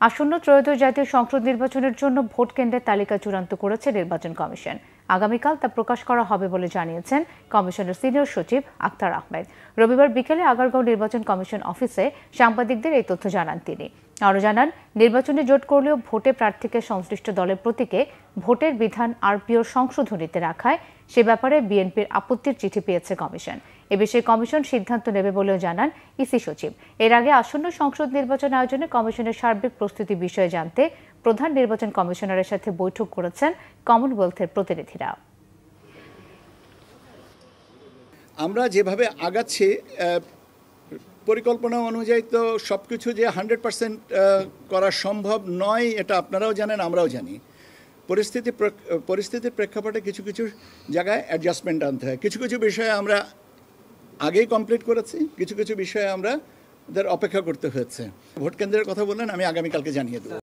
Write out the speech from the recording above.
আসন্ন ত্রয়োদশ জাতীয় সংসদ নির্বাচনের জন্য ভোট কেন্দ্রের তালিকা চূড়ান্ত করেছে নির্বাচন কমিশন। আগামীকাল তা প্রকাশ করা হবে বলে জানিয়েছেন কমিশনের সিনিয়র সচিব আক্তার আহমেদ। রবিবার বিকেলে আগারগাঁও নির্বাচন কমিশন অফিসে সাংবাদিকদের এই তথ্য জানান তিনি। আরও জানান, নির্বাচনে জোট করলেও ভোটে প্রার্থীকে সংশ্লিষ্ট দলের প্রতীকে ভোটের বিধান আরপিওর সংশোধনীতে রাখায় সে ব্যাপারে বিএনপির আপত্তির চিঠি পেয়েছে কমিশন। এ বিষয়ে কমিশন সিদ্ধান্ত নেবে বলেও জানান ইসি সচিব। এর আগে আসন্ন সংসদ নির্বাচন আয়োজনে কমিশনের সার্বিক প্রস্তুতি বিষয়ে জানতে প্রধান নির্বাচন কমিশনারের সাথে বৈঠক করেছেন কমনওয়েলথের প্রতিনিধিরা। আমরা যেভাবে আগাচ্ছি পরিকল্পনা অনুযায়ী তো সবকিছু যে 100% করা সম্ভব নয়, এটা আপনারাও জানেন, আমরাও জানি। পরিস্থিতির প্রেক্ষাপটে কিছু কিছু জায়গায় অ্যাডজাস্টমেন্ট আনতে হয়। কিছু কিছু বিষয়ে আমরা আগেই কমপ্লিট করেছি, কিছু কিছু বিষয়ে আমরা অপেক্ষা করতে হয়েছে। ভোট কেন্দ্রের কথা বললেন, আমি আগামীকালকে জানিয়ে দেবো।